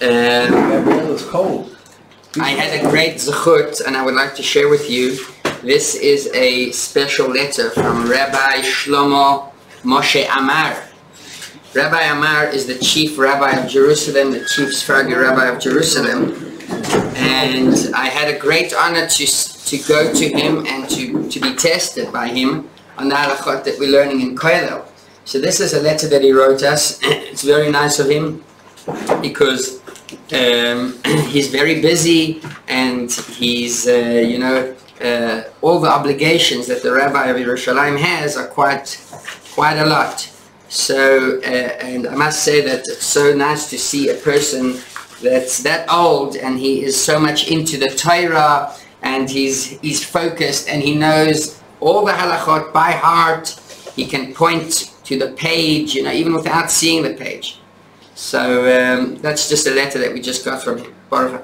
It's cold. I had a great zechut, and I would like to share with you. This is a special letter from Rabbi Shlomo Moshe Amar. Rabbi Amar is the chief rabbi of Jerusalem, the chief Sephardi rabbi of Jerusalem, and I had a great honor to go to him and to be tested by him on the halachot that we're learning in Kollel. So this is a letter that he wrote us. It's very nice of him because he's very busy, and he's all the obligations that the rabbi of Yerushalayim has are quite a lot. So, and I must say that it's so nice to see a person that's that old and he is so much into the Torah, and he's focused, and he knows all the halachot by heart. He can point to the page, even without seeing the page. So that's just a letter that we just got from him. Man.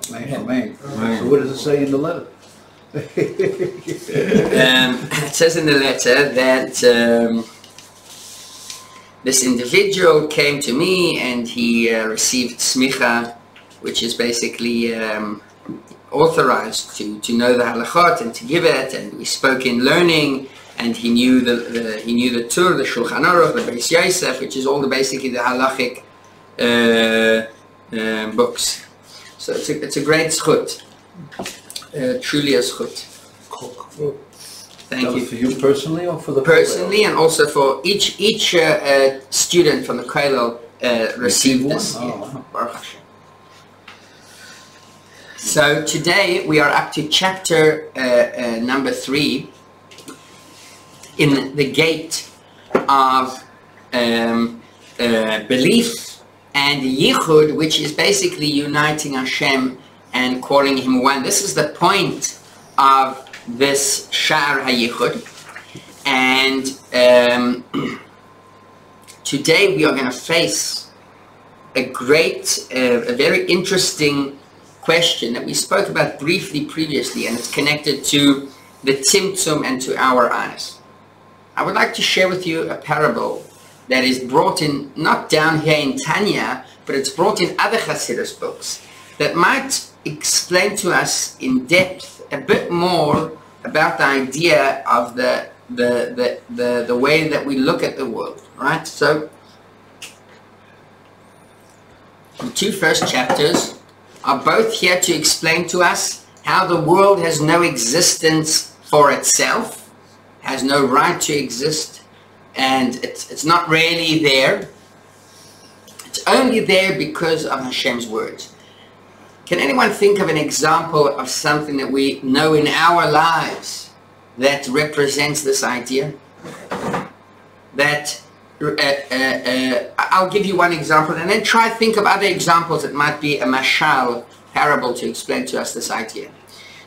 So what does it say in the letter? It says in the letter that this individual came to me and he received smicha, which is basically authorized to know the halachot and to give it, and we spoke in learning, and he knew the Tur, the Shulchan Aruch, the Beis Yosef, which is all basically the halachic books. So it's a great zchut. Truly a zchut. Thank you. For you personally, or for the personally, and also for each student from the Kollel received this. Oh, wow. So today we are up to chapter number 3 in the gate of belief and yichud, which is basically uniting Hashem and calling him one. This is the point of this Shaar Hayichud, and today we are going to face a very interesting question that we spoke about briefly previously, and it's connected to the Tzimtzum and to our eyes. I would like to share with you a parable that is brought in, not down here in Tanya, but it's brought in other Hasidus books that might explain to us in depth a bit more about the idea of the way that we look at the world, right? So the 2 first chapters are both here to explain to us how the world has no existence for itself, has no right to exist, and it's not really there. It's only there because of Hashem's words. Can anyone think of an example of something that we know in our lives that represents this idea? That I'll give you one example, and then try to think of other examples that might be a mashal, parable, to explain to us this idea.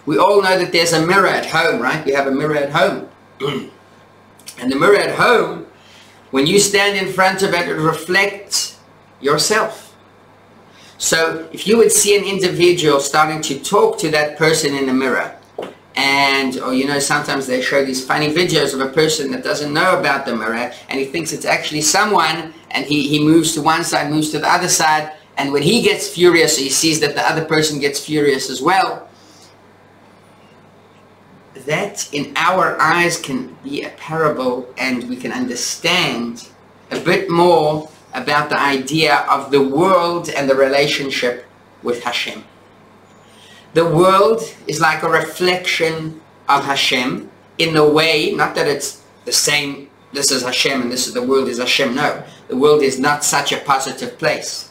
We all know that there's a mirror at home, right? We have a mirror at home. And the mirror at home, when you stand in front of it, it reflects yourself. So if you would see an individual starting to talk to that person in the mirror, and, or sometimes they show these funny videos of a person that doesn't know about the mirror, and he thinks it's actually someone, and he moves to one side, moves to the other side, and when he gets furious, he sees that the other person gets furious as well. That in our eyes can be a parable, and we can understand a bit more about the idea of the world and the relationship with Hashem. The world is like a reflection of Hashem in the way, not that it's the same, this is Hashem and this is the world is Hashem, no. The world is not such a positive place.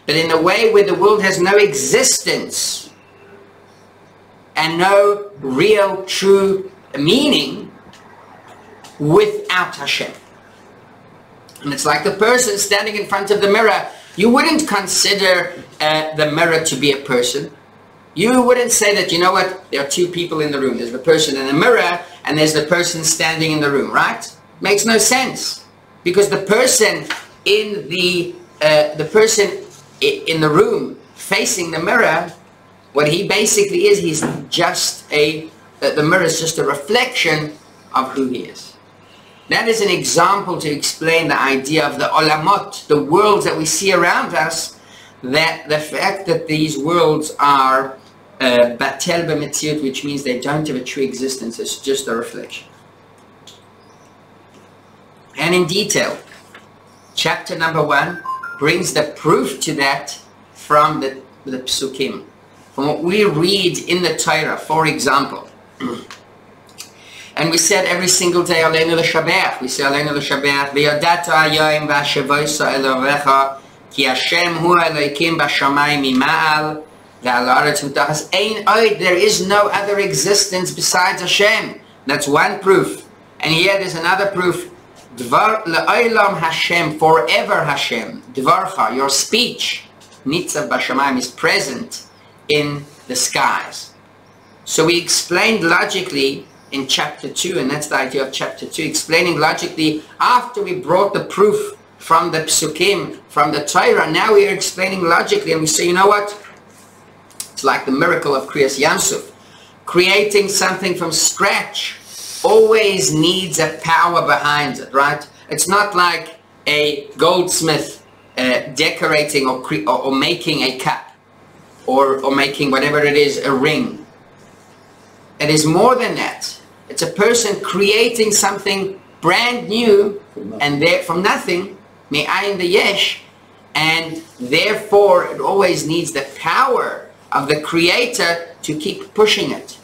But in a way where the world has no existence and no real, true meaning without Hashem. And it's like the person standing in front of the mirror. You wouldn't consider the mirror to be a person. You wouldn't say that, you know what, there are 2 people in the room. There's the person in the mirror and there's the person standing in the room, right? Makes no sense. Because the person in the room facing the mirror, what he basically is, he's just the mirror is just a reflection of who he is. That is an example to explain the idea of the olamot, the worlds that we see around us, that the fact that these worlds are batel b'metziut, which means they don't have a true existence, it's just a reflection. And in detail, chapter number 1 brings the proof to that from the psukim, from what we read in the Torah, for example. And we said every single day, Aleinu l'shabeach. We say Aleinu l'shabeach. V'yodata hayoim v'ashevoisa elovecha ki Hashem hu Elokim b'shamayim mima'al v'al ha'aretz mitachas ein od. There is no other existence besides Hashem. That's one proof. And here there's another proof. Dvar le'olam Hashem, forever Hashem. Dvarcha, your speech, nitzav b'shamayim, is present in the skies. So we explained logically in chapter 2, and that's the idea of chapter 2, explaining logically after we brought the proof from the psukim, from the Torah. Now we are explaining logically, and we say, you know what? It's like the miracle of Kriyas Yamsuf. Creating something from scratch always needs a power behind it, right? It's not like a goldsmith decorating or making a cup or making whatever it is, a ring. It is more than that. It's a person creating something brand new and there from nothing, me'ayin v'yesh, and therefore it always needs the power of the creator to keep pushing it.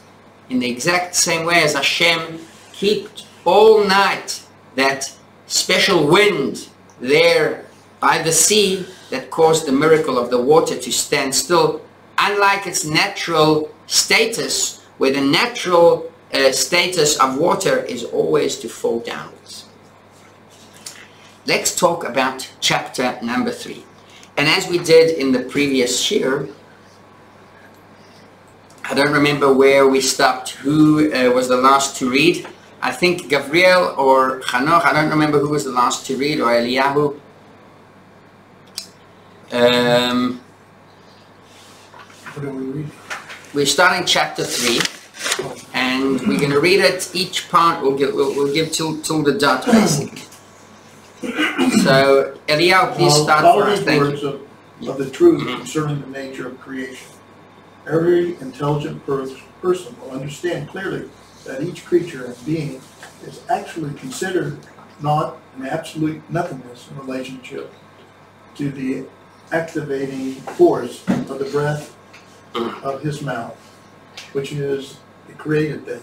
In the exact same way as Hashem kept all night that special wind there by the sea that caused the miracle of the water to stand still, unlike its natural status, where the natural status of water is always to fall downwards. Let's talk about chapter number 3. And as we did in the previous shir, I don't remember where we stopped, who was the last to read. I think Gabriel or Chanoch, I don't remember who was the last to read, or Eliyahu. What do we read? We're starting chapter 3, and we're going to read it, each part we'll give till the dot, basically. So, Eliyahu, please start for us. Thank you. Of the truth concerning the nature of creation. Every intelligent person will understand clearly that each creature and being is actually considered not an absolute nothingness in relationship to the activating force of the breath of his mouth, which is the created thing,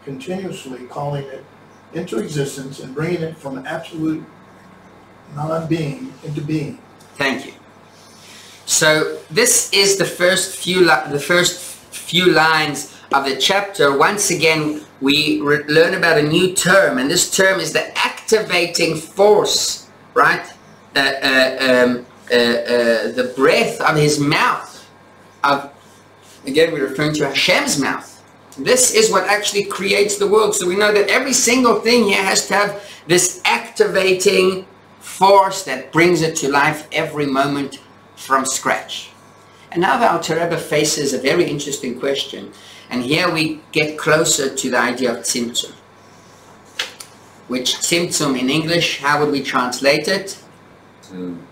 continuously calling it into existence and bringing it from absolute non-being into being. Thank you. So this is the first few lines of the chapter. Once again, we learn about a new term, and this term is the activating force, right? The breath of his mouth. Again, we're referring to Hashem's mouth. This is what actually creates the world. So we know that every single thing here has to have this activating force that brings it to life every moment from scratch. And now the Alter Rebbe faces a very interesting question. And here we get closer to the idea of tzimtzum. Which tzimtzum in English, how would we translate it?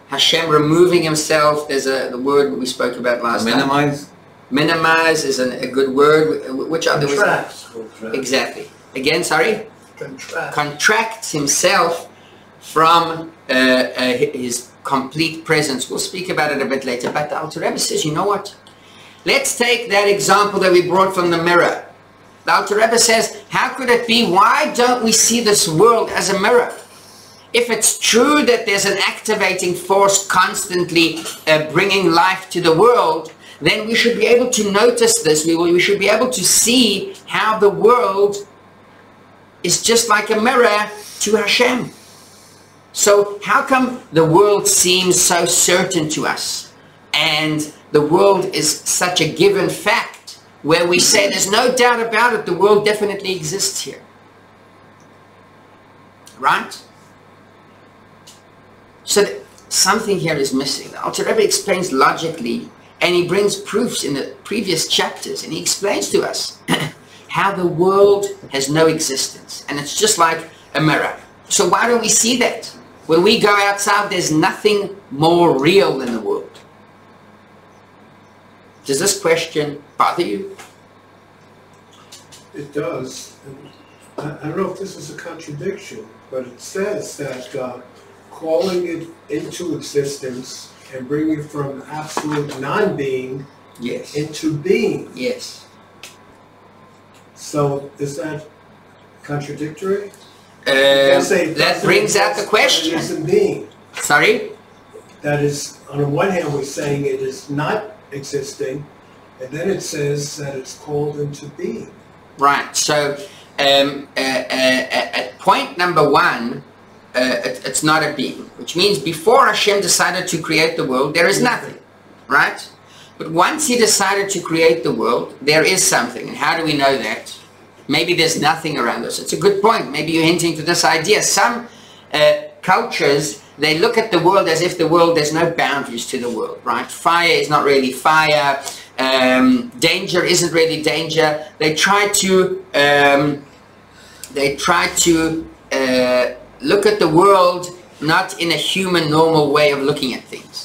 Hashem removing himself. There's the word we spoke about last time. Minimize. Minimize is a good word. Which other was Contracts. exactly? Again, sorry? Contracts. Contracts himself from his complete presence. We'll speak about it a bit later. But the Alter Rebbe says, you know what? Let's take that example that we brought from the mirror. The Alter Rebbe says, how could it be? Why don't we see this world as a mirror? If it's true that there's an activating force constantly bringing life to the world, then we should be able to notice this. We should be able to see how the world is just like a mirror to Hashem. So how come the world seems so certain to us? And the world is such a given fact where we say there's no doubt about it, the world definitely exists here. Right? So something here is missing. The Alter Rebbe explains logically, and he brings proofs in the previous chapters, and he explains to us how the world has no existence. And it's just like a mirror. So why don't we see that? When we go outside, there's nothing more real than the world. Does this question bother you? It does. And I don't know if this is a contradiction, but it says that calling it into existence and bringing it from absolute non-being Yes. into being. Yes. So is that contradictory? That brings out the question. It isn't being. Sorry? That is, on the one hand, we're saying it is not existing, and then it says that it's called into being. Right. So at point number one, it's not a being, which means before Hashem decided to create the world, there is nothing. Right? But once he decided to create the world, there is something. And how do we know that? Maybe there's nothing around us. It's a good point. Maybe you're hinting to this idea. Some cultures, they look at the world as if the world, there's no boundaries to the world, right? Fire is not really fire. Danger isn't really danger. They try to look at the world not in a human, normal way of looking at things.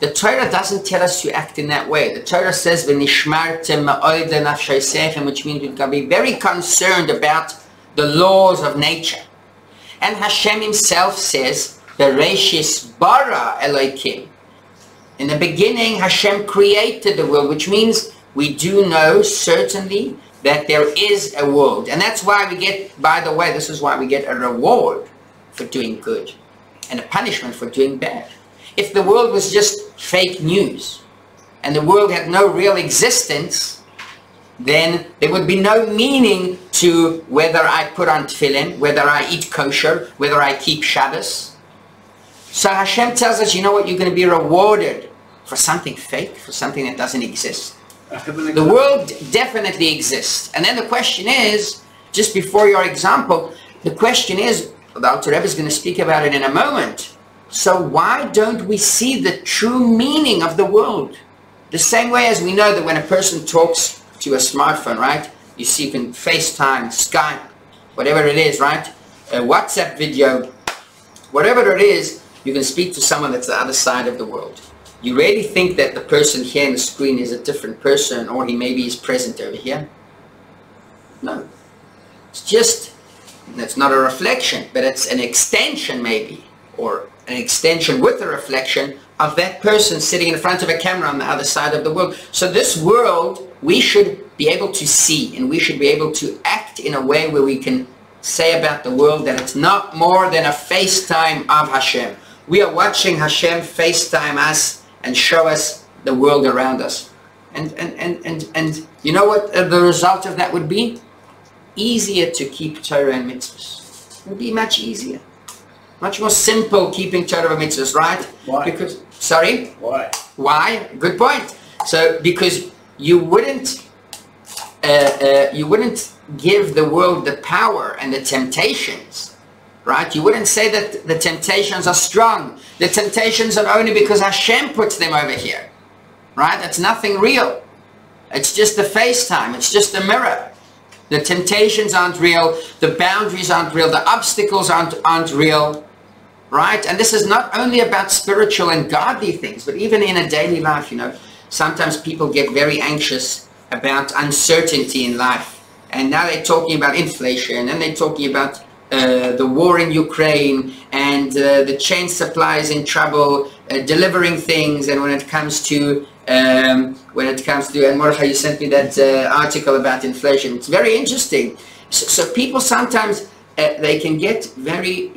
The Torah doesn't tell us to act in that way. The Torah says, "V'nishmartem ma'od lenafsheisechem," which means we've got to be very concerned about the laws of nature. And Hashem himself says, "Bereshis bara Elokim." In the beginning, Hashem created the world, which means we do know certainly that there is a world. And that's why we get, by the way, this is why we get a reward for doing good and a punishment for doing bad. If the world was just fake news and the world had no real existence, then there would be no meaning to whether I put on tefillin, whether I eat kosher, whether I keep Shabbos. So Hashem tells us, you know what, you're going to be rewarded for something fake, for something that doesn't exist. The world definitely exists. And then the question is, just before your example, the question is, the Alter Rebbe is going to speak about it in a moment. So why don't we see the true meaning of the world? The same way as we know that when a person talks to a smartphone, right? You see, you can FaceTime, Skype, whatever it is, right? A WhatsApp video, whatever it is, you can speak to someone that's the other side of the world. You really think that the person here on the screen is a different person, or he maybe is present over here? No. It's just, it's not a reflection, but it's an extension maybe, or an extension with a reflection of that person sitting in front of a camera on the other side of the world. So this world, we should be able to see, and we should be able to act in a way where we can say about the world that it's not more than a FaceTime of Hashem. We are watching Hashem FaceTime us and show us the world around us. And you know what the result of that would be? Easier to keep Torah and mitzvahs. It would be much easier. Much more simple keeping Torah and mitzvahs, right? Why? Because, sorry? Why? Why? Good point. So, because you wouldn't give the world the power and the temptations, right? You wouldn't say that the temptations are strong. The temptations are only because Hashem puts them over here, right? That's nothing real. It's just a FaceTime. It's just a mirror. The temptations aren't real. The boundaries aren't real. The obstacles aren't real, right? And this is not only about spiritual and godly things, but even in a daily life, you know, sometimes people get very anxious about uncertainty in life. And now they're talking about inflation, and they're talking about the war in Ukraine, and the chain supply is in trouble, delivering things. And when it comes to, and Mordechai, you sent me that article about inflation. It's very interesting. So people sometimes, they can get very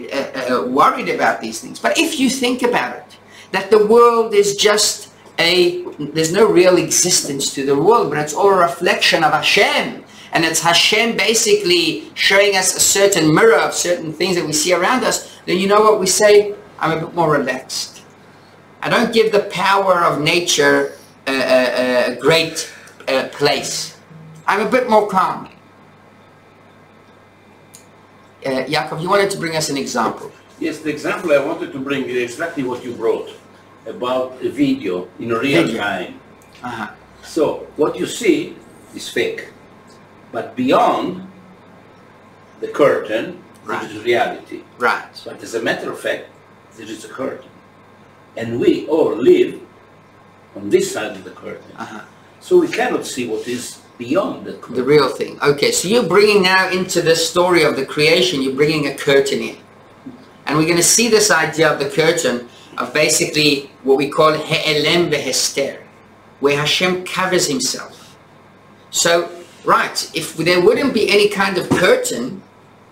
worried about these things. But if you think about it, that the world is just there's no real existence to the world, but it's all a reflection of Hashem. And it's Hashem basically showing us a certain mirror of certain things that we see around us, then you know what we say? I'm a bit more relaxed. I don't give the power of nature a great place. I'm a bit more calm. Yaakov, you wanted to bring us an example. Yes, the example I wanted to bring is exactly what you brought, about a video in real time. So, what you see is fake. But beyond the curtain, there is reality. Right. But as a matter of fact, there is a curtain. And we all live on this side of the curtain. So we cannot see what is beyond the curtain. The real thing. Okay, so you're bringing now into the story of the creation, you're bringing a curtain in. And we're going to see this idea of the curtain of basically what we call He'elem Behester, where Hashem covers himself. So, right, if there wouldn't be any kind of curtain,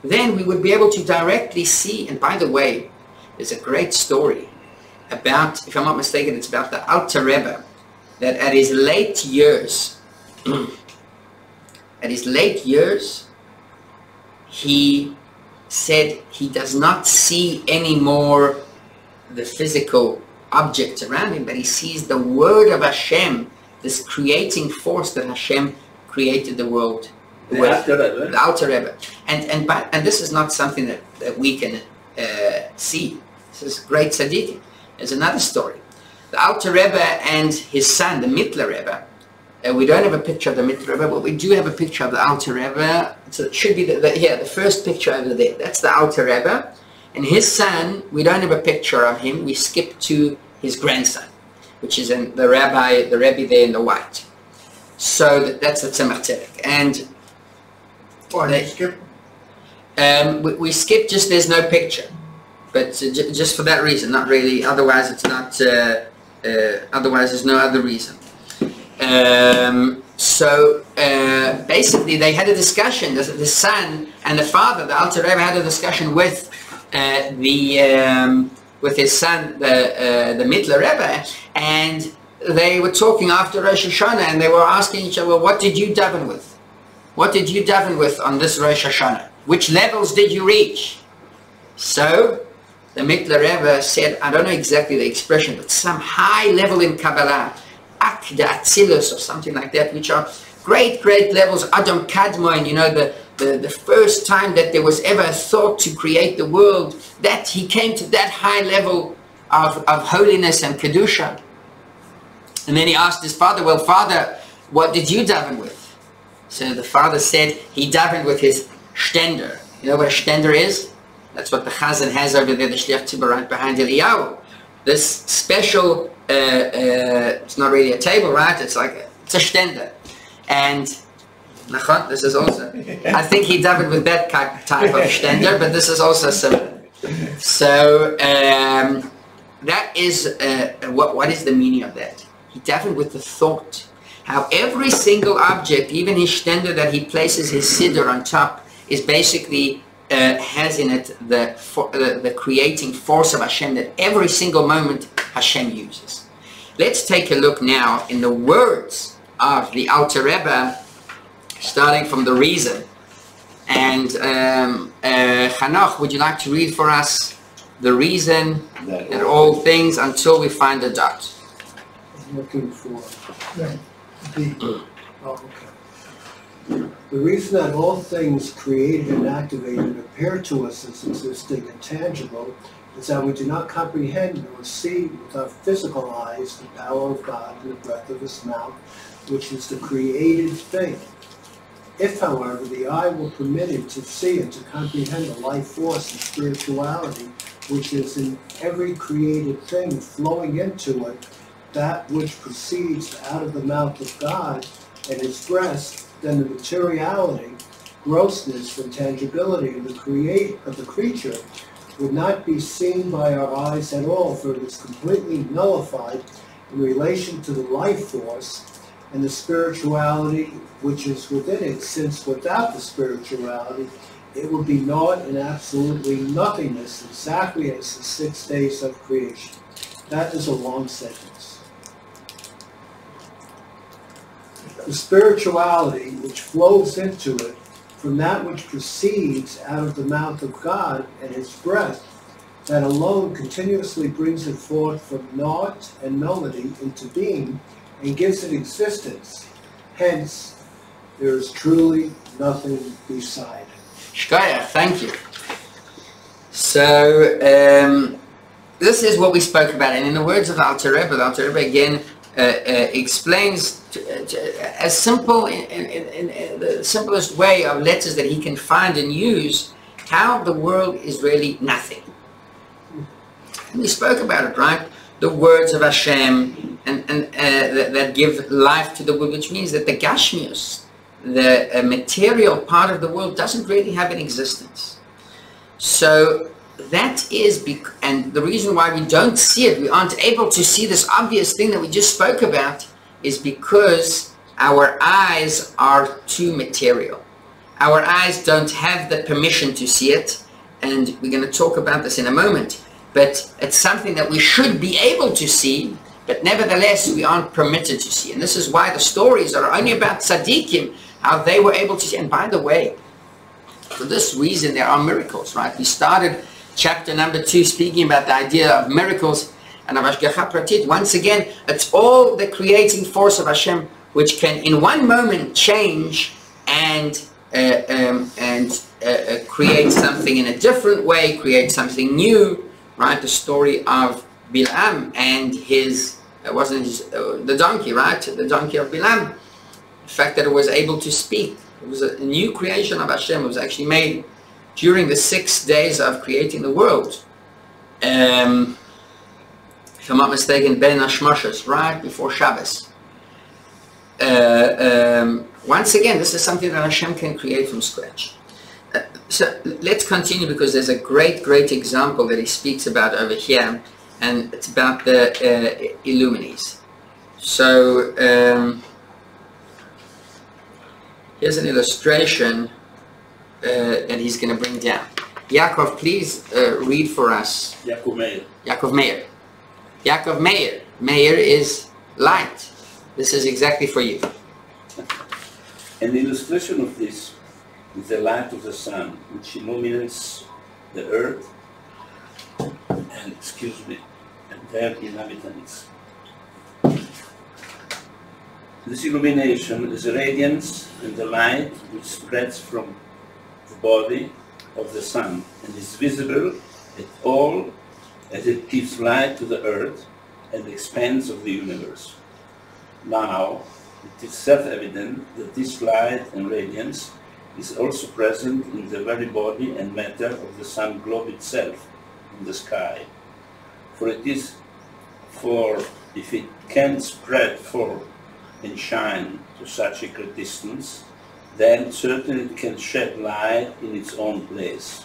then we would be able to directly see. And by the way, there's a great story about, if I'm not mistaken, it's about the Alter Rebbe, that at his late years, he said he does not see anymore the physical objects around him, but he sees the word of Hashem, this creating force that Hashem created the world with. The Alter Rebbe. And this is not something that we can see. This is great tzaddik. There's another story. The Alter Rebbe and his son, the Mittler Rebbe, we don't have a picture of the Mittler Rebbe, but we do have a picture of the Alter Rebbe. So it should be the first picture over there. That's the Alter Rebbe. And his son, we don't have a picture of him. We skip to his grandson, which is the Rebbe there in the white. So that's the Tzemach Tzedek. And Why did you skip? we skip just there's no picture. But just for that reason, not really. Otherwise, it's not. Otherwise, there's no other reason. So basically, they had a discussion. The son and the father, the Alter Rebbe, had a discussion with with his son, the Mittler Rebbe, and they were talking after Rosh Hashanah, and they were asking each other, well, "What did you daven with? What did you daven with on this Rosh Hashanah? Which levels did you reach?" So the Mittler Rebbe said, I don't know exactly the expression, but some high level in Kabbalah, Akda Atzilus or something like that, which are great levels, Adam Kadmon, you know, the first time that there was ever a thought to create the world, that he came to that high level of holiness and Kedusha. And then he asked his father, well, father, what did you daven with? So the father said he davened with his Schneur. You know what a Schneur is? That's what the Chazan has over there, the Shliach Tzibur right behind Eliyahu. This special, it's not really a table, right? It's like, it's a Schneur. And, this is also, I think he davened with that type of Schneur, but this is also similar. So, that is, what is the meaning of that? He davened with the thought. How every single object, even his Schneur that he places his Siddur on top, is basically has in it the creating force of Hashem that every single moment Hashem uses. Let's take a look now in the words of the Alter Rebbe, starting from the reason. And Hanoch, would you like to read for us the reason that all things until we find the dot? I'm looking for D. oh, okay. The reason that all things created and activated appear to us as existing and tangible is that we do not comprehend nor see with our physical eyes the power of God and the breath of His mouth, which is the created thing. If, however, the eye were permitted to see and to comprehend the life force and spirituality which is in every created thing flowing into it, that which proceeds out of the mouth of God and His breast, then the materiality, grossness, and tangibility of the creature would not be seen by our eyes at all, for it is completely nullified in relation to the life force and the spirituality which is within it, since without the spirituality it would be naught and absolutely nothingness, exactly as the 6 days of creation. That is a long sentence. The spirituality which flows into it from that which proceeds out of the mouth of God and His breath, that alone continuously brings it forth from naught and nullity into being and gives it existence. Hence, there is truly nothing beside it. Shkaya, thank you. So, this is what we spoke about, and in the words of the Alter Rebbe again explains as simple, in the simplest way of letters that he can find and use, how the world is really nothing. And we spoke about it, right? The words of Hashem and that give life to the world, which means that the Gashmius, the material part of the world, doesn't really have an existence. So that is, and the reason why we don't see it, we aren't able to see this obvious thing that we just spoke about, is because our eyes are too material. Our eyes don't have the permission to see it, and we're going to talk about this in a moment. But it's something that we should be able to see, but nevertheless we aren't permitted to see. And this is why the stories are only about tzaddikim, how they were able to see. And by the way, for this reason there are miracles, right? We started chapter number 2 speaking about the idea of miracles and of Hashgacha Pratit. Once again, it's all the creating force of Hashem, which can in one moment change and create something in a different way, create something new, right? The story of Bilam and his, the donkey, right? The donkey of Bilam. The fact that it was able to speak. It was a new creation of Hashem. It was actually made during the 6 days of creating the world. If I'm not mistaken, Ben Hashmashas, right before Shabbos. Once again, this is something that Hashem can create from scratch. So let's continue, because there's a great example that he speaks about over here, and it's about the Illuminis. So here's an illustration that he's going to bring down. Yaakov, please read for us. Yaakov Meir. Yaakov Meir. Yaakov Meir. Meir is light. This is exactly for you. An illustration of this is the light of the sun, which illuminates the earth and, and their inhabitants. This illumination is a radiance and the light which spreads from the body of the sun and is visible at all as it gives light to the earth and the expanse of the universe. Now, it is self-evident that this light and radiance is also present in the very body and matter of the sun globe itself in the sky. For if it can spread forth and shine to such a great distance, then certainly it can shed light in its own place.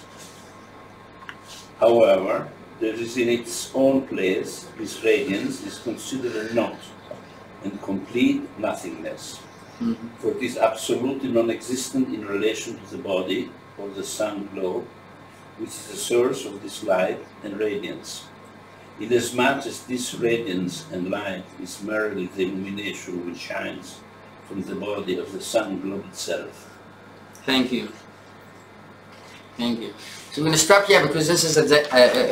However, there is in its own place, this radiance is considered a naught and complete nothingness. Mm-hmm. For it is absolutely non-existent in relation to the body or the sun globe, which is the source of this light and radiance. Inasmuch as this radiance and light is merely the illumination which shines from the body of the sun globe itself. Thank you. Thank you. So I'm going to stop here, because this is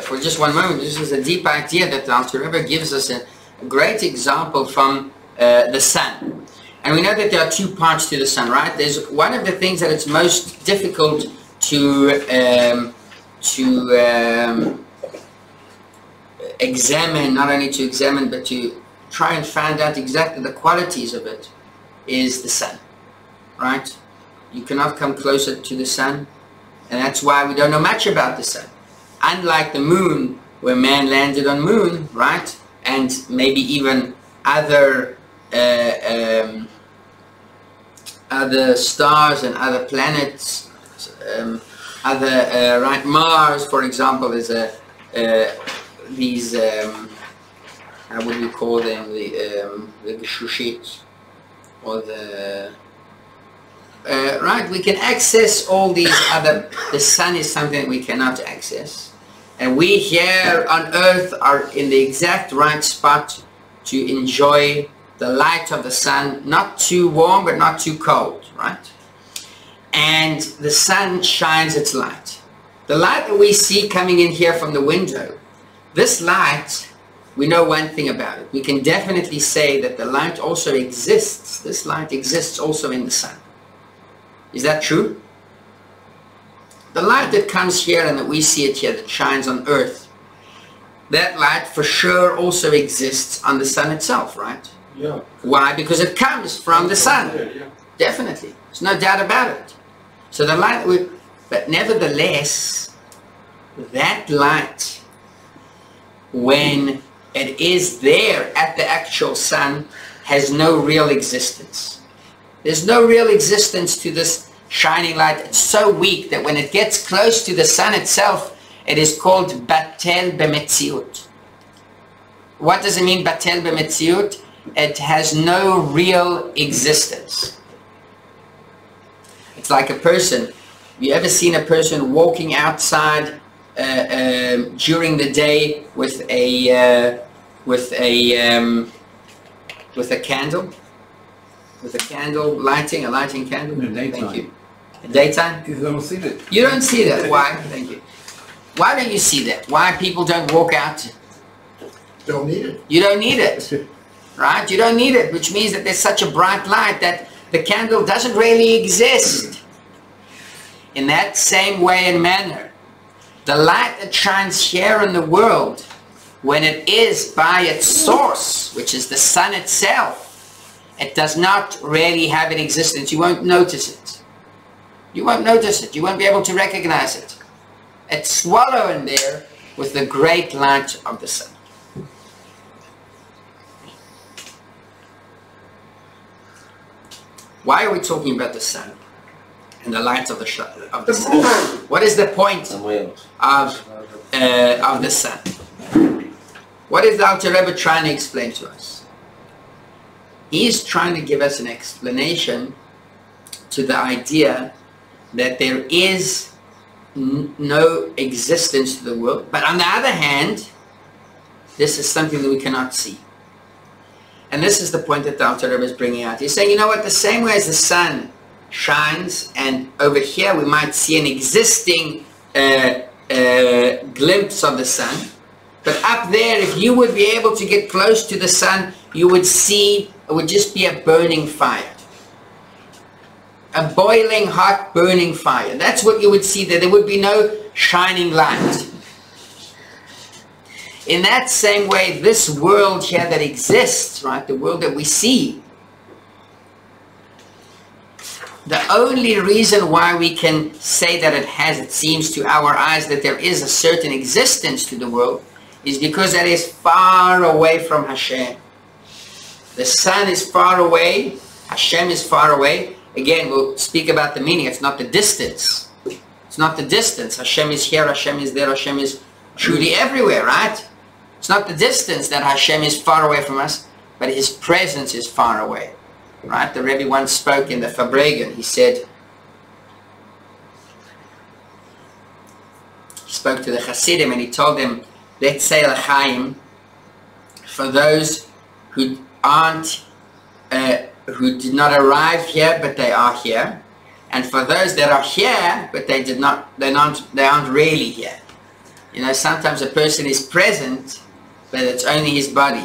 for just one moment. This is a deep idea that the Alter Rebbe gives us a great example from the sun. And we know that there are two parts to the sun, right? There's one of the things that it's most difficult to examine, not only to examine, but to try and find out exactly the qualities of it, is the sun, right? You cannot come closer to the sun, and that's why we don't know much about the sun. Unlike the moon, where man landed on moon, right? And maybe even other stars and other planets, right? Mars, for example, is these how would we call them, the geshushit, or the right? We can access all these other. The sun is something that we cannot access, and we here on earth are in the exact right spot to enjoy the light of the sun, not too warm but not too cold, right? And the sun shines its light. The light that we see coming in here from the window, this light, we know one thing about it. We can definitely say that the light also exists. This light exists also in the sun. Is that true? The light that comes here and that we see it here, that shines on earth, that light for sure also exists on the sun itself, right? Yeah. Why? Because it comes from the sun. Yeah. Definitely. There's no doubt about it. So the light, But nevertheless, that light, when it is there at the actual sun, has no real existence. There's no real existence to this shining light. It's so weak that when it gets close to the sun itself, it is called batel b'metziut. What does it mean, batel b'metziut? It has no real existence. It's like a person. Have you ever seen a person walking outside during the day with a candle? With a candle lighting, a lighting candle? In the daytime. Thank you. In daytime? You don't see that. You don't see that. Why? Thank you. Why don't you see that? Why people don't walk out? Don't need it. You don't need it. Right? You don't need it, which means that there's such a bright light that the candle doesn't really exist. In that same way and manner, the light that shines here in the world, when it is by its source, which is the sun itself, it does not really have an existence. You won't notice it. You won't notice it. You won't be able to recognize it. It's swallowed in there with the great light of the sun. Why are we talking about the sun and the light of the sun? What is the point of the sun? What is the Alter Rebbe trying to explain to us? He's trying to give us an explanation to the idea that there is no existence to the world, but on the other hand, this is something that we cannot see. And this is the point that the Alter Rebbe is bringing out. He's saying, you know what, the same way as the sun shines, and over here we might see an existing glimpse of the sun, but up there, if you would be able to get close to the sun, you would see, it would just be a burning fire. A boiling, hot, burning fire. That's what you would see there. There would be no shining light. In that same way, this world here that exists, right, the world that we see, the only reason why we can say that it seems to our eyes that there is a certain existence to the world is because it is far away from Hashem. The sun is far away, Hashem is far away. Again, we'll speak about the meaning. It's not the distance. It's not the distance. Hashem is here, Hashem is there, Hashem is truly everywhere, right? It's not the distance that Hashem is far away from us, but His presence is far away, right? The Rebbe once spoke in the Fabregen. He said, he spoke to the Hasidim and he told them, let's say l'chaim, for those who aren't, who did not arrive here, but they are here, and for those that are here, but they aren't really here. You know, sometimes a person is present, but it's only his body.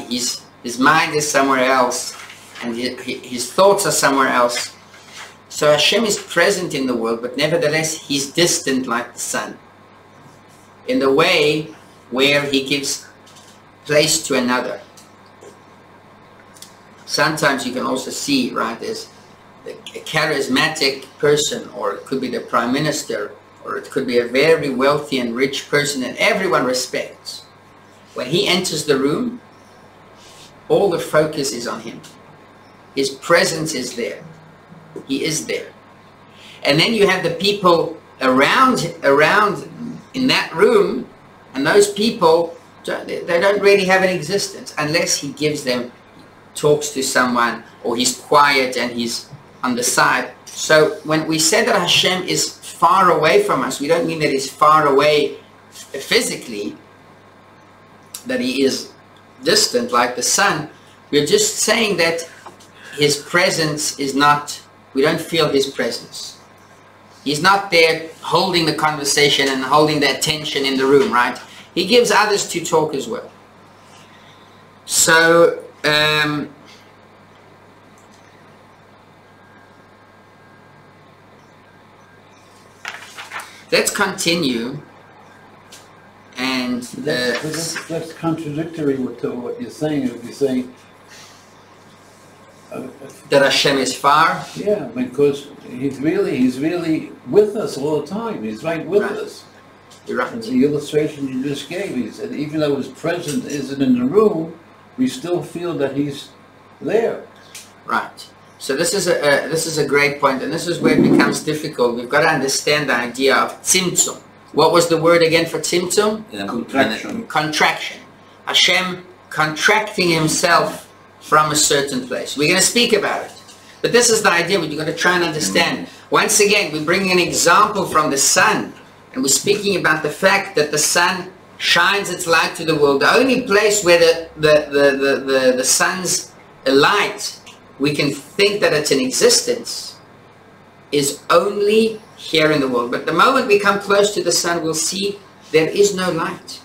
His mind is somewhere else, and his thoughts are somewhere else. So Hashem is present in the world, but nevertheless He's distant like the sun, in the way where He gives place to another. Sometimes you can also see, right, there's a charismatic person, or it could be the prime minister, or it could be a very wealthy and rich person that everyone respects. When he enters the room, all the focus is on him. His presence is there. He is there. And then you have the people around in that room, and those people, they don't really have an existence unless he gives them, talks to someone, or he's quiet and he's on the side. So when we say that Hashem is far away from us, we don't mean that He's far away physically, that He is distant like the sun. We're just saying that His presence is not, we don't feel His presence. He's not there holding the conversation and holding the attention in the room, right? He gives others to talk as well. So, let's continue. And that's contradictory to what you're saying. If you're saying That Hashem is far? Yeah, because he's really with us all the time. He's right with us. You're right. And the illustration you just gave, he said, even though his presence isn't in the room, we still feel that he's there. Right. So this is a great point, and this is where it becomes difficult. We've got to understand the idea of tzimtzum. What was the word again for tzimtzum? Contraction. Contraction. Hashem contracting himself from a certain place. We're going to speak about it. But this is the idea we're going to try and understand. Once again, we bring an example from the sun, and we're speaking about the fact that the sun shines its light to the world. The only place where the sun's light, we can think that it's in existence, is only here in the world. But the moment we come close to the sun, we'll see there is no light.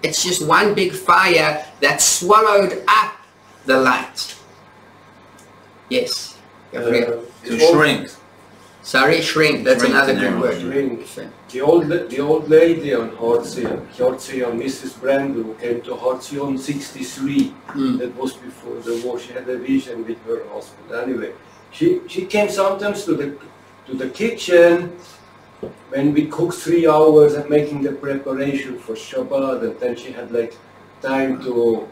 It's just one big fire that swallowed up the light. Yes. To shrink. Sorry, shrink. That's Shrink another to good narrow. word. Shrink. The old lady on Hartzion, Mrs. Brandon, who came to Hartzion 63. That was before the war. She had a vision with her husband. Anyway, she came sometimes to the kitchen when we cooked 3 hours and making the preparation for Shabbat, and then she had like time to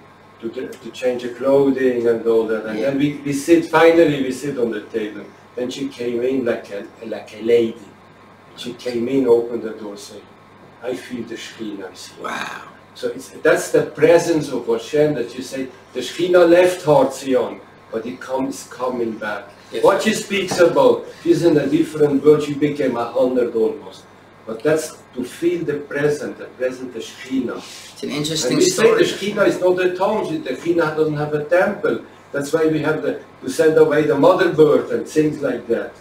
change her clothing and all that. And then we sit on the table. Then she came in like a lady. She came in, opened the door, said, I feel the Shekhinah is here. Wow. So that's the presence of Hashem, that you say, the Shekhinah left Hartzion, but it is coming back. Yes. What she speaks about, she's in a different world, she became 100 almost. But that's to feel the present, the Shekhinah. It's an interesting And we story. say the Shekhinah is not a tomb, the Shekhinah doesn't have a temple. That's why we have to send away the mother bird and things like that.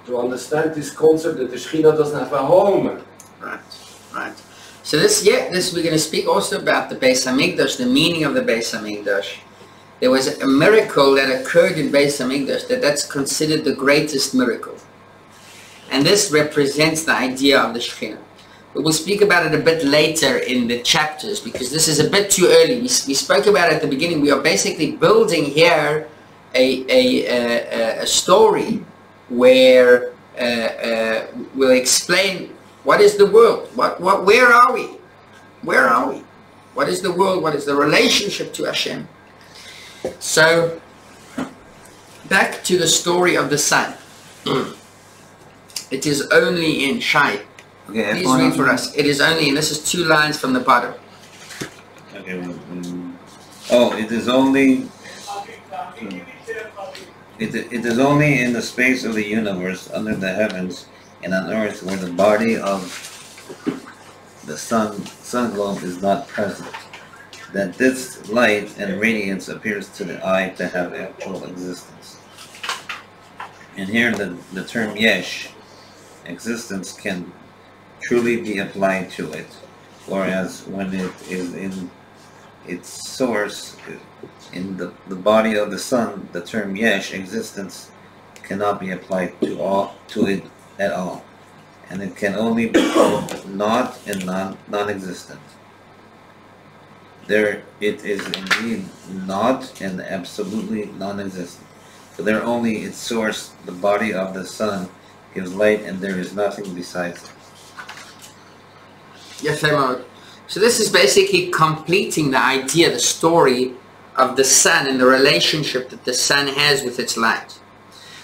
To understand this concept that the Shekhinah doesn't have a home. Right, right. So this we're going to speak also about the Beis Hamikdash, the meaning of the Beis Hamikdash. There was a miracle that occurred in Beis Hamikdash that's considered the greatest miracle. And this represents the idea of the Shekhinah. But we'll speak about it a bit later in the chapters, because this is a bit too early. We spoke about it at the beginning. We are basically building here a story where we'll explain what is the world, where are we? Where are we? What is the world? What is the relationship to Hashem? So, back to the story of the sun. It is only in Shai. Okay, Please read for us. It is only, and this is 2 lines from the bottom. Okay. Oh, it is only. It is only in the space of the universe, under the heavens and on earth, where the body of the sun globe is not present, that this light and radiance appears to the eye to have actual existence. And here the term yesh, existence, can truly be applied to it, whereas when it is in its source, in the body of the sun, the term yesh, existence, cannot be applied to it at all, and it can only become not and non-existent. There it is indeed not and absolutely non-existent. For there only its source, the body of the sun, gives light, and there is nothing besides it. So this is basically completing the idea, the story of the sun and the relationship that the sun has with its light.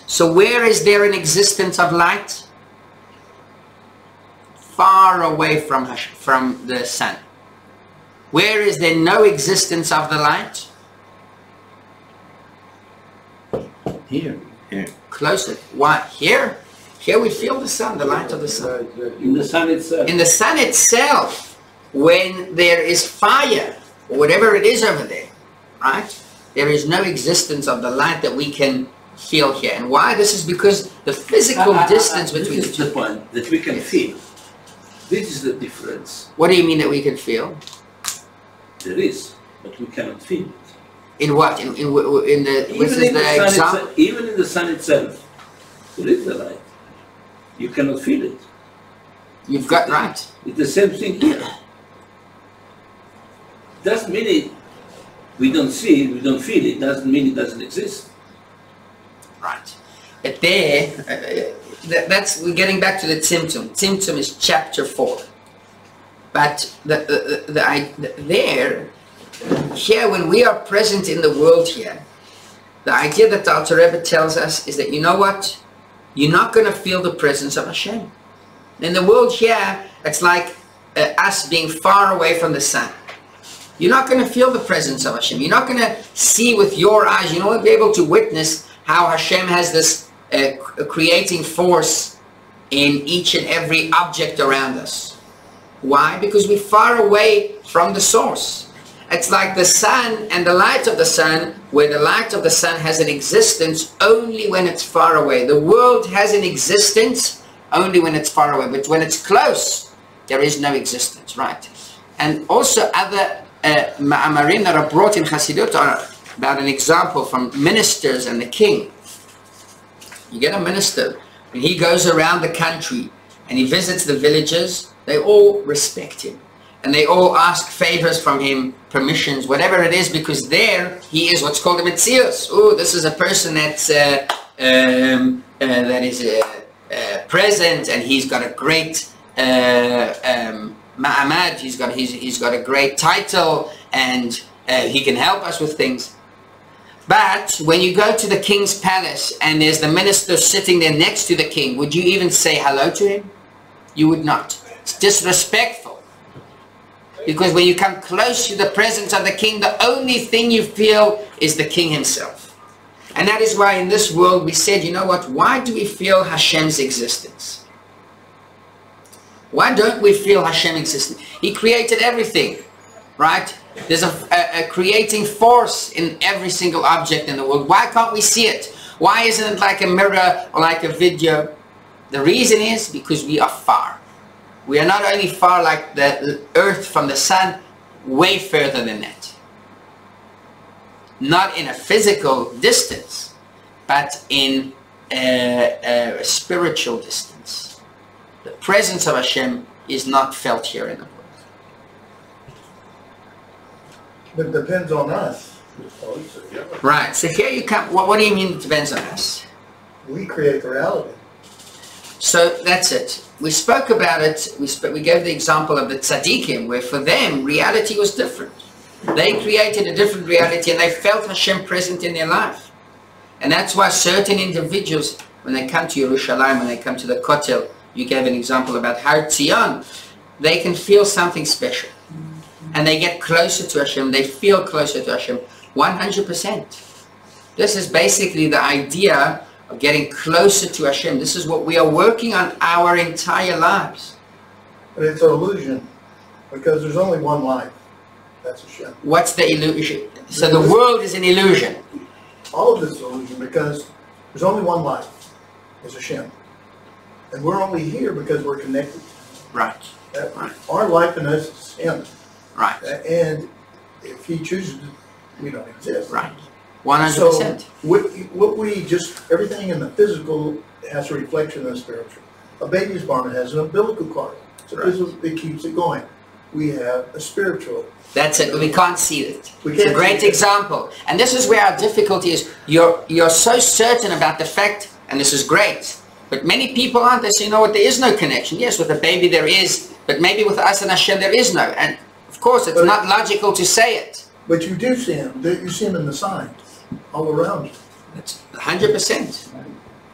So where is there an existence of light? Far away from the sun. Where is there no existence of the light? Here. Closer. Why? Here? Here we feel the sun, the light of the sun. In the sun itself. In the sun itself, when there is fire, or whatever it is over there, right? There is no existence of the light that we can feel here. And why? This is because the physical distance between this is the point, that we can feel. This is the difference. What do you mean that we can feel? There is, but we cannot feel it. In what? In the example? Even in the sun itself, there is the light. You cannot feel it. You've got right. It's the same thing here. Doesn't mean we don't see it, we don't feel it, doesn't mean it doesn't exist. But there, we're getting back to the Tzimtzum. Tzimtzum is chapter 4. But here, when we are present in the world here, the idea that the Alter Rebbe tells us is that, you know what? You're not going to feel the presence of Hashem. In the world here, it's like us being far away from the sun. You're not going to feel the presence of Hashem. You're not going to see with your eyes. You're not going to be able to witness how Hashem has this creating force in each and every object around us. Why? Because we're far away from the source. It's like the sun and the light of the sun, where the light of the sun has an existence only when it's far away. The world has an existence only when it's far away, but when it's close, there is no existence, right? And also other ma'amarim that are brought in Chassidut are about an example from ministers and the king. You get a minister, when he goes around the country and he visits the villages, they all respect him. And they all ask favors from him, permissions, whatever it is, because there he is what's called a metzius. Oh, this is a person that's that is present, and he's got a great ma'amad. He's got a great title, and he can help us with things. But when you go to the king's palace and there's the minister sitting there next to the king, would you even say hello to him? You would not. It's disrespectful. Because when you come close to the presence of the king, the only thing you feel is the king himself. And that is why in this world we said, you know what, why do we feel Hashem's existence? Why don't we feel Hashem's existence? He created everything, right? There's a creating force in every single object in the world. Why can't we see it? Why isn't it like a mirror or like a video? The reason is because we are far. We are not only far like the earth from the sun, way further than that. Not in a physical distance, but in a spiritual distance. The presence of Hashem is not felt here in the world. But it depends on us. Right, so here you come, what do you mean it depends on us? We create the reality. So that's it. We spoke about it, we gave the example of the tzaddikim, where for them, reality was different. They created a different reality and they felt Hashem present in their life. And that's why certain individuals, when they come to Yerushalayim, when they come to the Kotel, you gave an example about Har Tzion, they can feel something special. And they get closer to Hashem, they feel closer to Hashem, 100%. This is basically the idea of getting closer to Hashem. This is what we are working on our entire lives. But it's an illusion, because there's only one life. That's Hashem. What's the illusion? So the world is an illusion. All of this is an illusion, because there's only one life. It's Hashem. And we're only here because we're connected. Right. Our life in us is Him. Right. And if He chooses, we don't exist. Right. 100%. So what we just, everything in the physical has a reflection of the spiritual. A baby's born has an umbilical cord. So it keeps it going. We have a spiritual. That's it. We can't see it. It's a great example. And this is where our difficulty is. You're so certain about the fact, and this is great, but many people aren't. They say, you know what, there is no connection. Yes, with a baby there is, but maybe with us and Hashem there is no. And of course, it's not logical to say it. But you do see Him. You see Him in the signs all around you. That's 100%.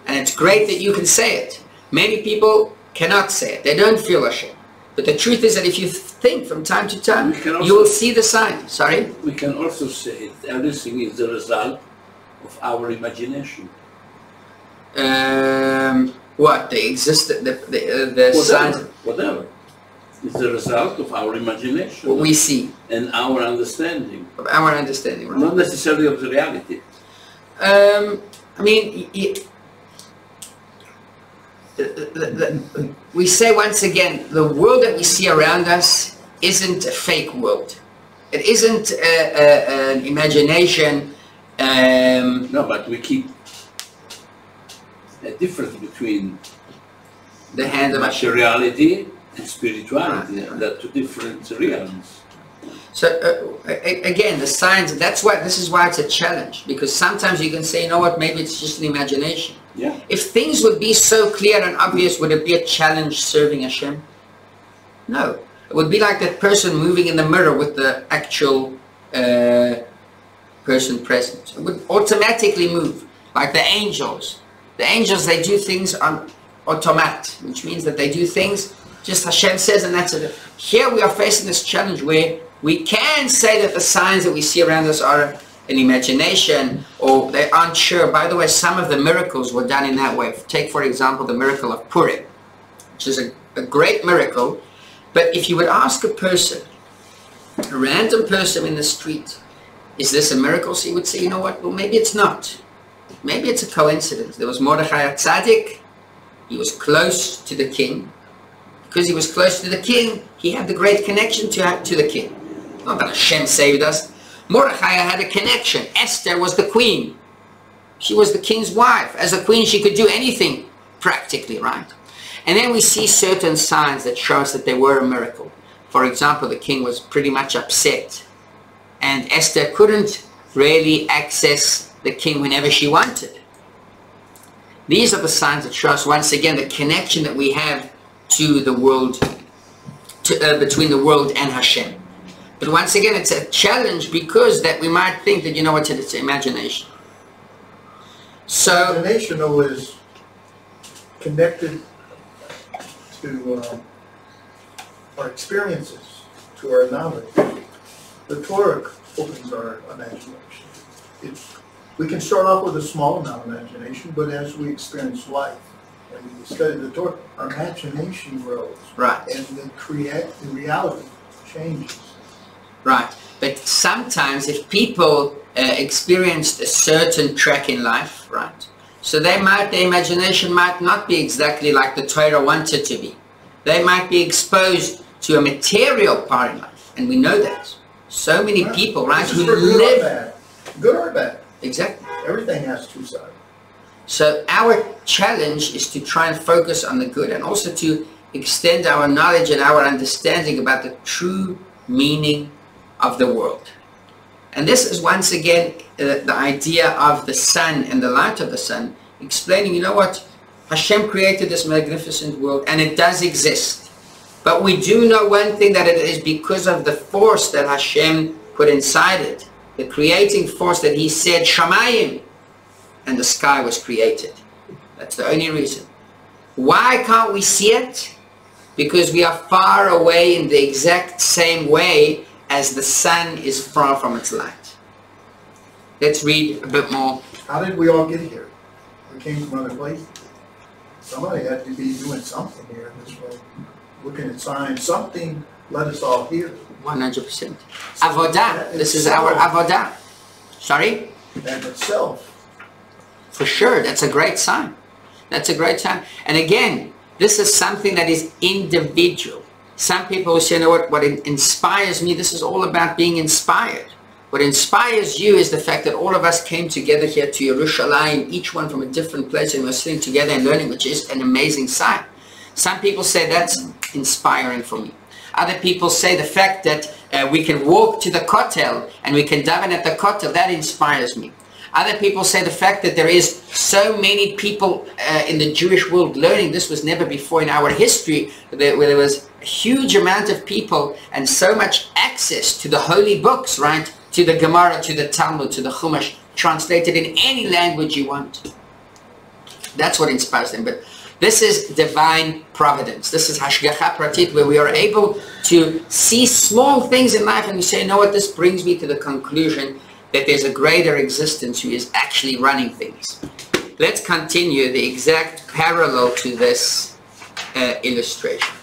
And it's great that you can say it. Many people cannot say it. They don't feel Hashem. But the truth is that if you think from time to time, you will see the sign. Sorry? We can also say that everything is the result of our imagination. What? The signs? Whatever. It's the result of our imagination. What we see. And our understanding. Of our understanding, right? Not necessarily of the reality. I mean, we say once again, the world that we see around us isn't a fake world. It isn't an imagination. No, but we keep a difference between the hand of Hashem. materiality and spirituality. They're two different realms. So again, the signs, this is why it's a challenge, because sometimes you can say, you know what, maybe it's just an imagination. Yeah. If things would be so clear and obvious, would it be a challenge serving Hashem? No. It would be like that person moving in the mirror with the actual person present. It would automatically move, like the angels. The angels, they do things on automat, which means that they do things just Hashem says, and that's it. Here we are facing this challenge where we can say that the signs that we see around us are an imagination, or they aren't sure. By the way, some of the miracles were done in that way. Take, for example, the miracle of Purim, which is a great miracle. But if you would ask a person, a random person in the street, is this a miracle? So he would say, you know what, well, maybe it's not. Maybe it's a coincidence. There was Mordechai Tzaddik. He was close to the king. Because he was close to the king, he had the great connection to the king. Not that Hashem saved us. Mordechai had a connection. Esther was the queen. She was the king's wife. As a queen, she could do anything, practically, right? And then we see certain signs that show us that they were a miracle. For example, the king was pretty much upset. And Esther couldn't really access the king whenever she wanted. These are the signs that show us, once again, the connection that we have to the world, between the world and Hashem. But once again, it's a challenge because that we might think that, you know what, it's imagination. So imagination, though, is connected to our experiences, to our knowledge. The Torah opens our imagination. We can start off with a small amount of imagination, but as we experience life, when we study the Torah, our imagination grows. Right. And the reality changes. Right. But sometimes if people experienced a certain track in life, right, so their imagination might not be exactly like the Torah wanted to be. They might be exposed to a material part in life, and we know that. So many people, right, who live... Good or bad. Exactly. Everything has two sides. So our challenge is to try and focus on the good, and also to extend our knowledge and our understanding about the true meaning of the world. And this is once again the idea of the sun and the light of the sun, explaining, you know what, Hashem created this magnificent world and it does exist. But we do know one thing, that it is because of the force that Hashem put inside it, the creating force that he said, Shamayim, and the sky was created. That's the only reason. Why can't we see it? Because we are far away in the exact same way as the sun is far from its light. Let's read a bit more. How did we all get here? We came from other places. Somebody had to be doing something here in this world. Looking at signs, something led us all here. 100%. Avodah. This is our avodah. Sorry? And itself. For sure. That's a great sign. That's a great sign. And again, this is something that is individual. Some people will say, you know what inspires me, this is all about being inspired. What inspires you is the fact that all of us came together here to Yerushalayim, each one from a different place, and we're sitting together and learning, which is an amazing sign. Some people say that's inspiring for me. Other people say the fact that we can walk to the Kotel and we can daven at the Kotel, that inspires me. Other people say the fact that there is so many people in the Jewish world learning, this was never before in our history, where there was a huge amount of people and so much access to the holy books, right? To the Gemara, to the Talmud, to the Chumash, translated in any language you want. That's what inspires them. But this is divine providence. This is Hashgacha Pratit, where we are able to see small things in life and we say, you know what, this brings me to the conclusion that there's a greater existence who is actually running things. Let's continue the exact parallel to this illustration.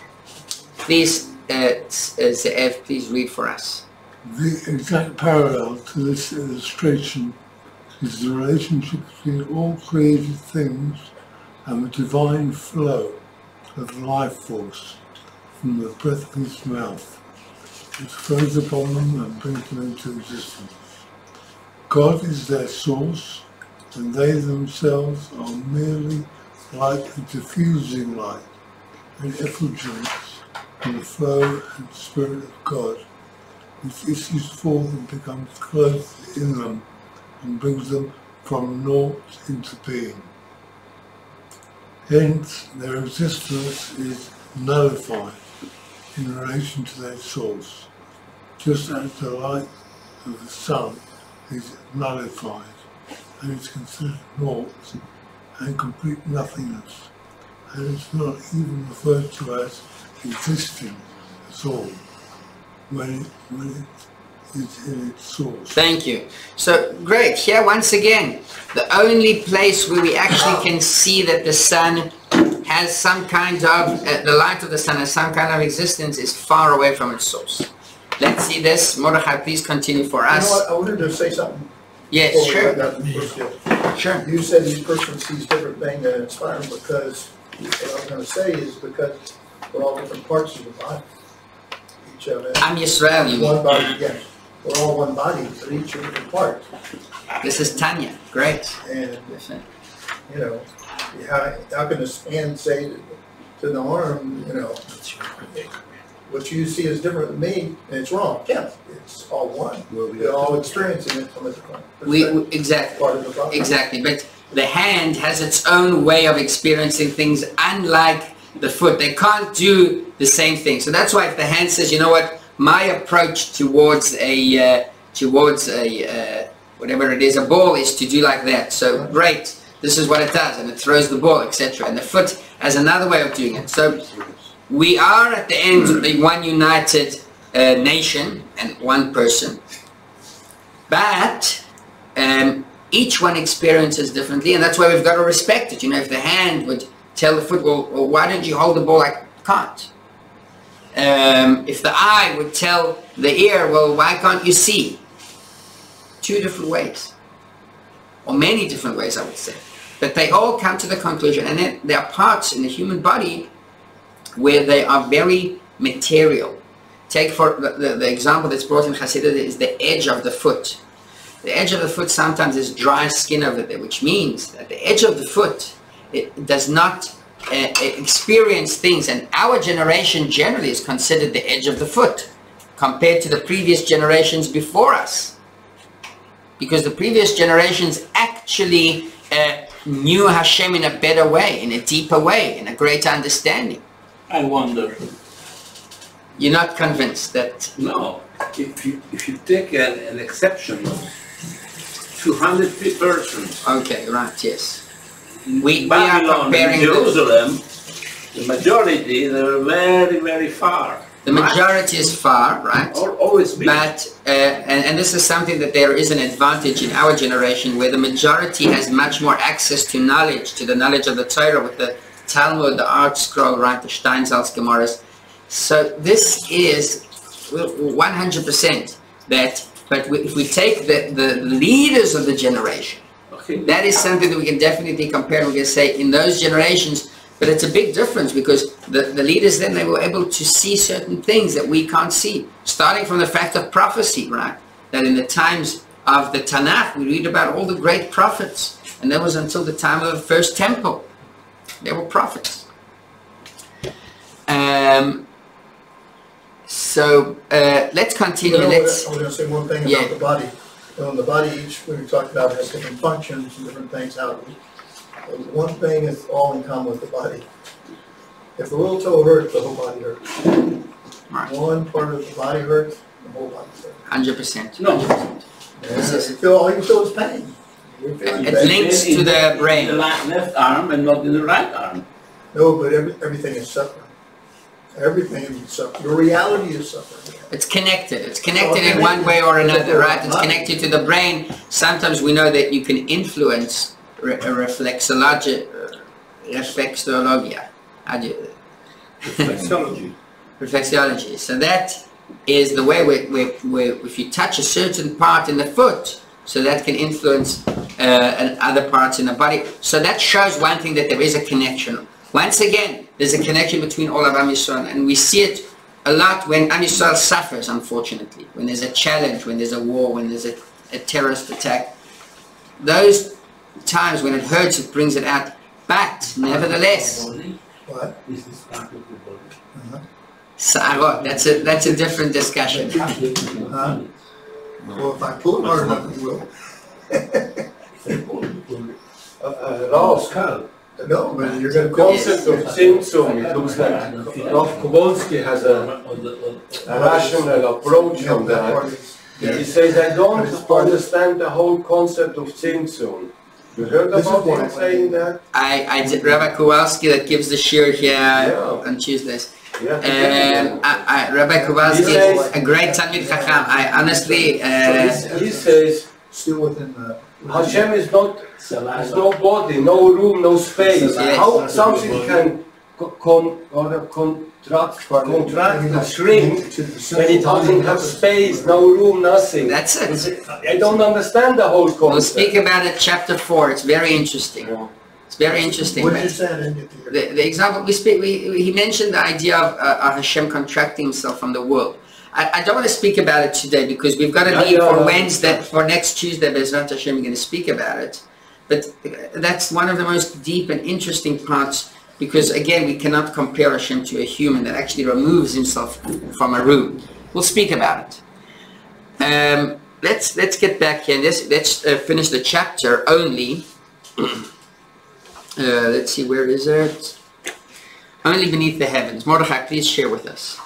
Please, Ze'ev, please read for us. The exact parallel to this illustration is the relationship between all created things and the divine flow of life force from the breath of his mouth, which flows upon them and brings them into existence. God is their source, and they themselves are merely like a diffusing light, an effulgence from the flow and spirit of God, which issues forth and becomes clothed in them and brings them from naught into being. Hence, their existence is nullified in relation to their source, just as the light of the sun is nullified and is considered naught and complete nothingness, and is not even referred to as existing at all when it is in its source. Thank you. So great. Here once again, the only place where we actually can see that the sun has some kind of, the light of the sun has some kind of existence is far away from its source. Let's see this. Mordechai, please continue for us. You know what? I wanted to say something. Yes, before sure. Sure. You said each person sees different things that inspire them, because what I was going to say is because we're all different parts of the body. Each of us. I'm Yisrael, you One mean. body, yes. We're all one body, but each are different parts. This is Tanya. Great. And, you know, how can a hand say to the arm, you know, what you see is different than me, and it's wrong? Yeah, it's all one. We're all experiencing it from a different perspective. Exactly. Part of the body. Exactly. But the hand has its own way of experiencing things, unlike the foot. They can't do the same thing. So that's why if the hand says, you know what, my approach towards whatever it is, a ball, is to do like that. So great, this is what it does, and it throws the ball, etc. And the foot has another way of doing it. So we are at the end of the one united nation and one person, but each one experiences differently, and that's why we've got to respect it. You know, if the hand would tell the foot, well, why don't you hold the ball? I can't. If the eye would tell the ear, well, why can't you see? Two different ways, or many different ways, I would say. But they all come to the conclusion, and then there are parts in the human body where they are very material. Take for the example that's brought in Hasidut is the edge of the foot. The edge of the foot sometimes is dry skin over there, which means that the edge of the foot, it does not experience things, and our generation generally is considered the edge of the foot compared to the previous generations before us, because the previous generations actually knew Hashem in a better way, in a deeper way, in a greater understanding. I wonder. You're not convinced that? No. If you take an exception of 200 persons. Okay, right, yes. We are Babylon comparing and Jerusalem, the majority, they're very, very far. The majority is far, right? Always been. But, and this is something that there is an advantage in our generation, where the majority has much more access to knowledge, to the knowledge of the Torah, with the Talmud, the Art Scroll, right, the Steinsaltz Gemaras. So this is 100% that, but if we take the leaders of the generation, Okay. that is something that we can definitely compare. We can say in those generations, but it's a big difference, because the leaders then, they were able to see certain things that we can't see, starting from the fact of prophecy, right? That in the times of the Tanakh, we read about all the great prophets, and that was until the time of the first temple. They were prophets. So let's continue. You know, Let's. I was going to say one thing about Yeah. the body. You know, the body, each we talked about, has different functions and different things. One thing is all in common with the body. If the little toe hurts, the whole body hurts. Right. One part of the body hurts, the whole body hurts. 100%. No. All you feel is pain. It links to the brain. In the left arm and not in the right arm. No, but everything is suffering. Everything is suffering. Your reality is suffering. It's connected. It's connected in one way or another, right? It's connected to the brain. Sometimes we know that you can influence reflexology. How do you? Reflexology. Reflexology. So that is the way where if you touch a certain part in the foot, so that can influence other parts in the body. So that shows one thing, that there is a connection. Once again, there's a connection between all of Am Yisrael, and we see it a lot when Am Yisrael suffers, unfortunately. When there's a challenge, when there's a war, when there's a terrorist attack. Those times when it hurts, it brings it out. But, nevertheless, What? Is this part of the body? Sa'arot, that's a different discussion. Huh? Well, if I pull it hard enough, it will. Raus, No, but you're the gonna call it. concept of Tzimtzum, it looks like Rav Kowalski has a rational approach on that. He says, I don't understand the whole concept of Tzimtzum. You heard about him saying that? I did Rabbi Kowalski that gives the shiur here on Tuesdays. Rabbi Kowalski is a great Talmid Chacham. I honestly... he says, Still within the. Hashem is not, there's no body, no room, no space. Yes. How something can contract and shrink when it doesn't have space, no room, nothing? That's it. I don't understand the whole concept. We'll speak about it, chapter 4. It's very interesting. It's very interesting. What did you say? I didn't get to hear. The example he mentioned the idea of Hashem contracting himself from the world. I don't want to speak about it today because we've got to leave for Wednesday, for next Tuesday, Bezrat Hashem, we're going to speak about it. But that's one of the most deep and interesting parts because, again, we cannot compare Hashem to a human that actually removes himself from a room. We'll speak about it. Let's get back here. Let's finish the chapter only. Let's see, where is it? Only beneath the heavens. Mordechai, please share with us.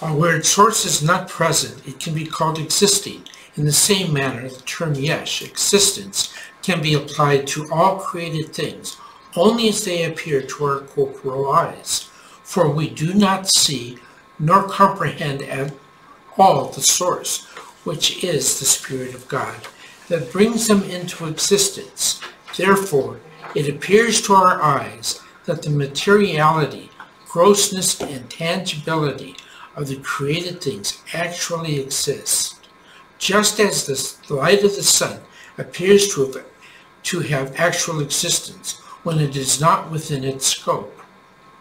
Where its source is not present, it can be called existing. In the same manner, the term yesh, existence, can be applied to all created things, only as they appear to our corporal eyes. For we do not see nor comprehend at all the source, which is the Spirit of God, that brings them into existence. Therefore, it appears to our eyes that the materiality, grossness, and tangibility of the created things actually exist, just as the light of the sun appears to have actual existence when it is not within its scope.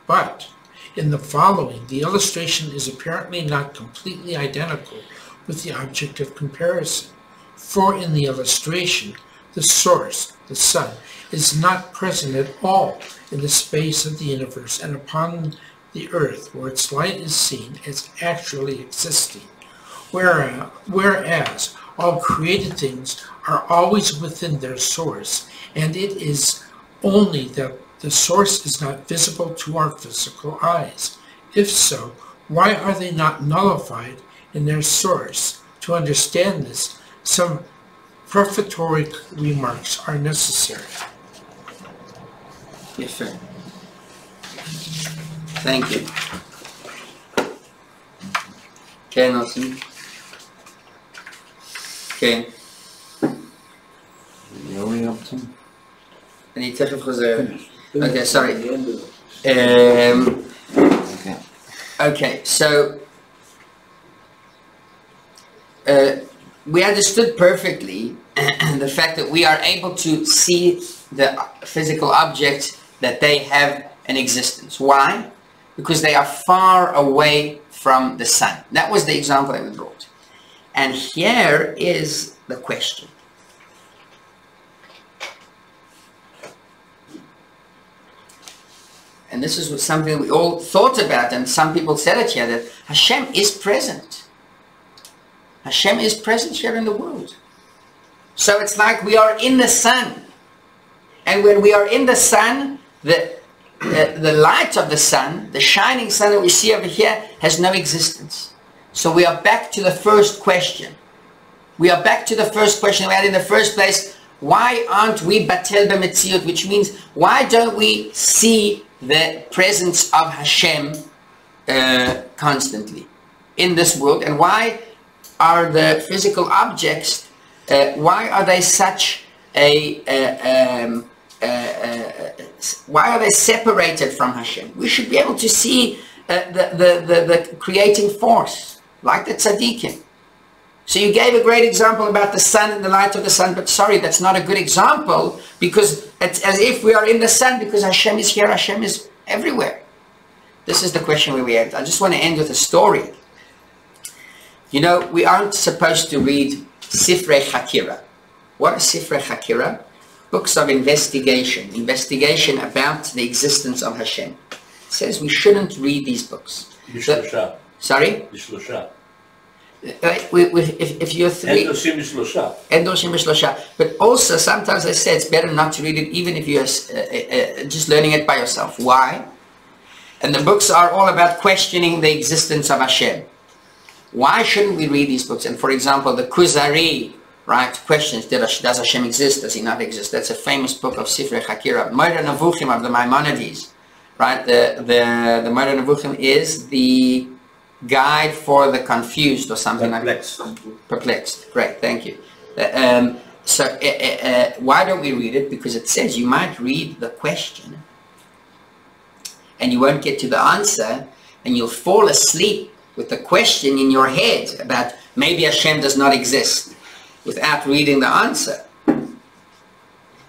But in the following, the illustration is apparently not completely identical with the object of comparison. For in the illustration, the source, the sun, is not present at all in the space of the universe and upon the earth, where its light is seen as actually existing, whereas all created things are always within their source, and it is only that the source is not visible to our physical eyes. If so, why are they not nullified in their source? To understand this, some prefatory remarks are necessary. Yes, sir. Thank you. כן, עושים. כן. אני תכף חוזר. Okay, sorry. Okay, so we understood perfectly the fact that we are able to see the physical objects, that they have an existence. Why? Because they are far away from the sun. That was the example that we brought. And here is the question. And this is something we all thought about, and some people said it here, that Hashem is present. Hashem is present here in the world. So it's like we are in the sun. And when we are in the sun, the light of the sun, the shining sun that we see over here, has no existence. So we are back to the first question. We are back to the first question we had in the first place. Why aren't we batel b'metziut? Which means, why don't we see the presence of Hashem constantly in this world? And why are the physical objects, why are they such why are they separated from Hashem? We should be able to see the creating force, like the tzaddikim. So you gave a great example about the sun and the light of the sun, but sorry, that's not a good example, because it's as if we are in the sun, because Hashem is here, Hashem is everywhere. This is the question where we end. I just want to end with a story. You know, we aren't supposed to read Sifrei Chakira. What is Sifrei Chakira? Books of investigation about the existence of Hashem. It says we shouldn't read these books. בשלושה. Sorry? בשלושה. If you're three, אין דורשים בשלושה. but also sometimes I say it's better not to read it even if you're just learning it by yourself. Why? And the books are all about questioning the existence of Hashem. Why shouldn't we read these books? And for example, the Kuzari, right, questions, does Hashem exist, does he not exist? That's a famous book of Sifrei Chakira. Midra Nevuchim of the Maimonides, right? The Midra Nevuchim is the guide for the confused or something like that. Perplexed. Great, thank you. Why don't we read it? Because it says you might read the question and you won't get to the answer, and you'll fall asleep with the question in your head about maybe Hashem does not exist without reading the answer.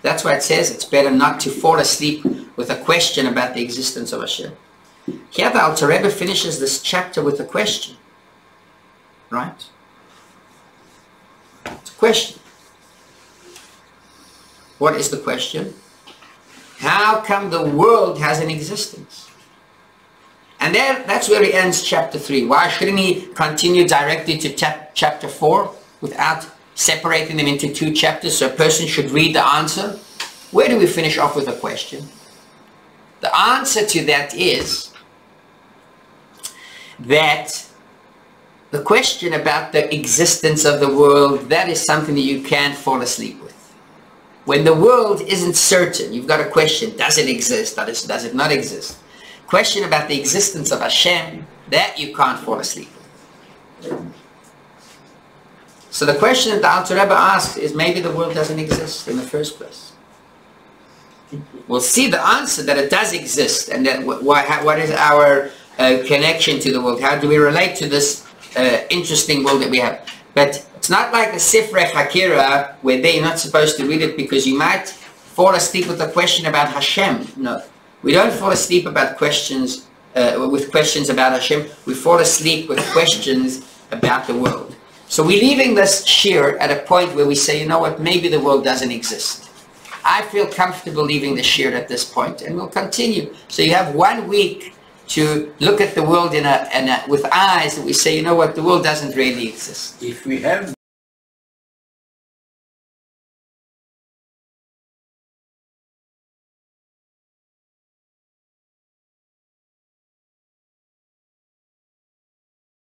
That's why it says it's better not to fall asleep with a question about the existence of Hashem. Here the Alter Rebbe finishes this chapter with a question, right? It's a question. What is the question? How come the world has an existence? And that's where he ends chapter 3. Why shouldn't he continue directly to chapter 4 without separating them into 2 chapters so a person should read the answer? Where do we finish off with a question? The answer to that is that the question about the existence of the world, that is something that you can't fall asleep with. When the world isn't certain, you've got a question, does it exist, does it not exist? Question about the existence of Hashem, that you can't fall asleep with. So the question that the Alter Rebbe asks is maybe the world doesn't exist in the first place. We'll see the answer that it does exist, and that what is our connection to the world. How do we relate to this interesting world that we have? But it's not like the Sifrei Chakira where they're not supposed to read it because you might fall asleep with a question about Hashem. No, we don't fall asleep about questions with questions about Hashem. We fall asleep with questions about the world. So we're leaving this shir at a point where we say, you know what, maybe the world doesn't exist. I feel comfortable leaving the shir at this point, and we'll continue. So you have 1 week to look at the world with eyes that we say, you know what, the world doesn't really exist. If we have